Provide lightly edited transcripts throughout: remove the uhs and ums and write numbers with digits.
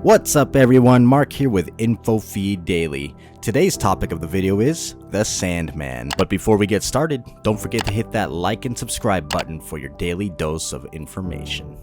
What's up everyone, Mark here with InfoFeed Daily. Today's topic of the video is the Sandman. But before we get started, don't forget to hit that like and subscribe button for your daily dose of information.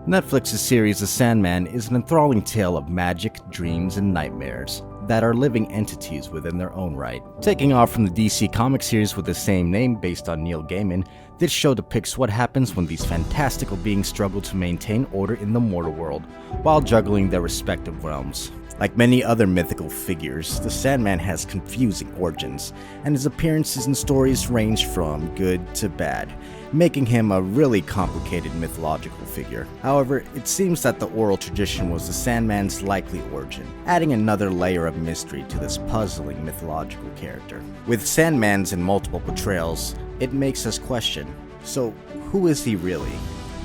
Netflix's series The Sandman is an enthralling tale of magic, dreams, and nightmares that are living entities within their own right. Taking off from the DC comic series with the same name based on Neil Gaiman, this show depicts what happens when these fantastical beings struggle to maintain order in the mortal world while juggling their respective realms. Like many other mythical figures, the Sandman has confusing origins, and his appearances and stories range from good to bad, making him a really complicated mythological figure. However, it seems that the oral tradition was the Sandman's likely origin, adding another layer of mystery to this puzzling mythological character. With Sandmans in multiple portrayals, it makes us question, so who is he really?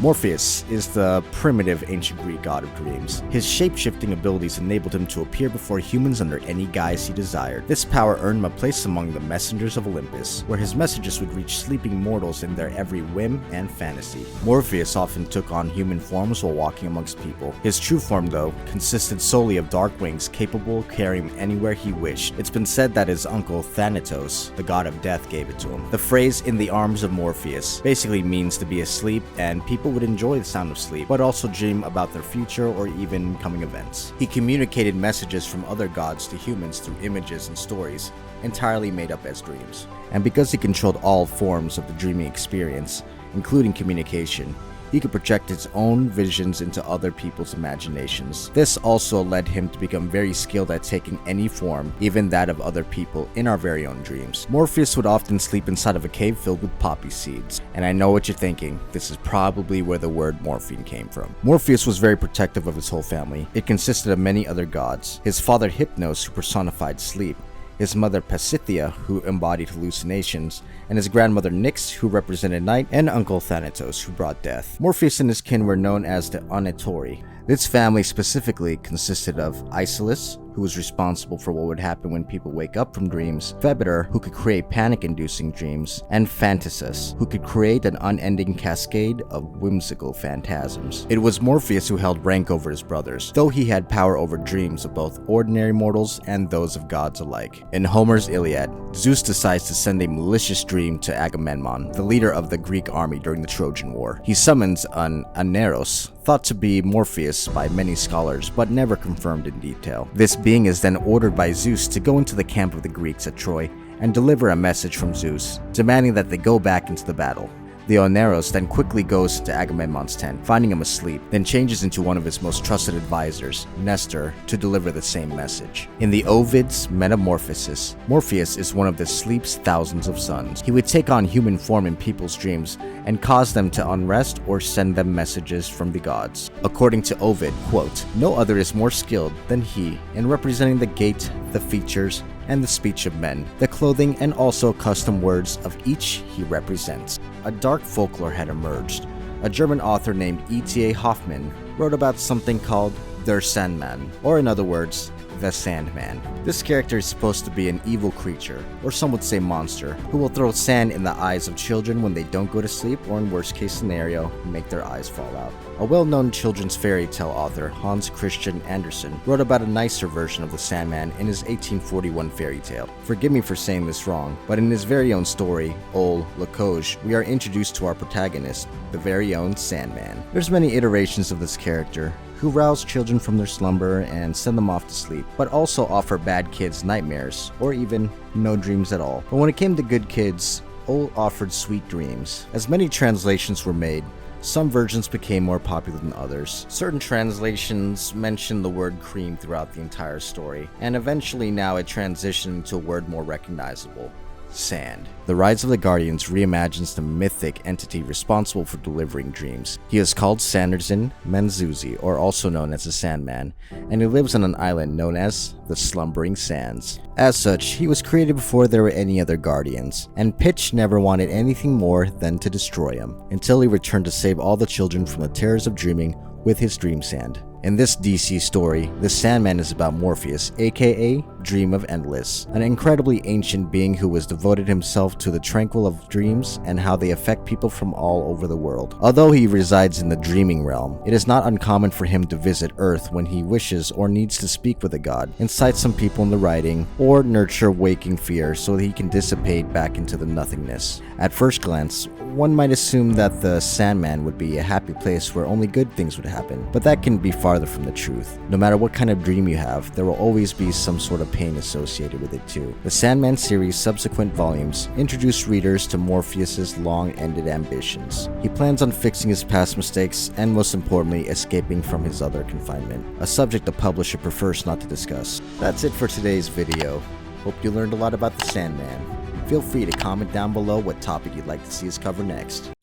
Morpheus is the primitive ancient Greek god of dreams. His shape-shifting abilities enabled him to appear before humans under any guise he desired. This power earned him a place among the messengers of Olympus, where his messages would reach sleeping mortals in their every whim and fantasy. Morpheus often took on human forms while walking amongst people. His true form, though, consisted solely of dark wings capable of carrying him anywhere he wished. It's been said that his uncle Thanatos, the god of death, gave it to him. The phrase "in the arms of Morpheus" basically means to be asleep, and people would enjoy the sound of sleep, but also dream about their future or even coming events. He communicated messages from other gods to humans through images and stories, entirely made up as dreams. And because he controlled all forms of the dreaming experience, including communication, he could project his own visions into other people's imaginations. This also led him to become very skilled at taking any form, even that of other people, in our very own dreams. Morpheus would often sleep inside of a cave filled with poppy seeds. And I know what you're thinking, this is probably where the word morphine came from. Morpheus was very protective of his whole family. It consisted of many other gods. His father Hypnos, who personified sleep, his mother Pasithea, who embodied hallucinations, and his grandmother Nyx, who represented night, and uncle Thanatos, who brought death. Morpheus and his kin were known as the Onetori. This family specifically consisted of Isolus, who was responsible for what would happen when people wake up from dreams, Phobetor, who could create panic-inducing dreams, and Phantasus, who could create an unending cascade of whimsical phantasms. It was Morpheus who held rank over his brothers, though he had power over dreams of both ordinary mortals and those of gods alike. In Homer's Illiad, Zeus decides to send a malicious dream to Agamemnon, the leader of the Greek army during the Trojan War. He summons an Aneros, thought to be Morpheus by many scholars, but never confirmed in detail. This being is then ordered by Zeus to go into the camp of the Greeks at Troy and deliver a message from Zeus, demanding that they go back into the battle. The Oneros then quickly goes to Agamemnon's tent, finding him asleep, then changes into one of his most trusted advisors, Nestor, to deliver the same message. In the Ovid's Metamorphosis, Morpheus is one of the sleep's thousands of sons. He would take on human form in people's dreams and cause them to unrest or send them messages from the gods. According to Ovid, quote, "No other is more skilled than he in representing the gait, the features, and the speech of men, the clothing and also custom words of each he represents." A dark folklore had emerged. A German author named E.T.A. Hoffmann wrote about something called Der Sandman, or in other words, the Sandman. This character is supposed to be an evil creature, or some would say monster, who will throw sand in the eyes of children when they don't go to sleep, or in worst case scenario, make their eyes fall out. A well-known children's fairy tale author, Hans Christian Andersen, wrote about a nicer version of the Sandman in his 1841 fairy tale. Forgive me for saying this wrong, but in his very own story, Ol Lacoge, we are introduced to our protagonist, the very own Sandman. There's many iterations of this character, who rouse children from their slumber and send them off to sleep, but also offer bad kids nightmares, or even no dreams at all. But when it came to good kids, Ol offered sweet dreams. As many translations were made, some versions became more popular than others. Certain translations mention the word cream throughout the entire story, and eventually now it transitioned into a word more recognizable: sand. The Rise of the Guardians reimagines the mythic entity responsible for delivering dreams. He is called Sandersen Manzuzi, or also known as the Sandman, and he lives on an island known as the Slumbering Sands. As such, he was created before there were any other Guardians, and Pitch never wanted anything more than to destroy him, until he returned to save all the children from the terrors of dreaming with his dream sand. In this DC story, the Sandman is about Morpheus, aka dream of Endless, an incredibly ancient being who has devoted himself to the tranquil of dreams and how they affect people from all over the world. Although he resides in the dreaming realm, it is not uncommon for him to visit Earth when he wishes or needs to speak with a god, incite some people in the writing, or nurture waking fear so that he can dissipate back into the nothingness. At first glance, one might assume that the Sandman would be a happy place where only good things would happen, but that can be farther from the truth. No matter what kind of dream you have, there will always be some sort of pain associated with it too. The Sandman series' subsequent volumes introduce readers to Morpheus's long-ended ambitions. He plans on fixing his past mistakes and, most importantly, escaping from his other confinement, a subject the publisher prefers not to discuss. That's it for today's video. Hope you learned a lot about the Sandman. Feel free to comment down below what topic you'd like to see us cover next.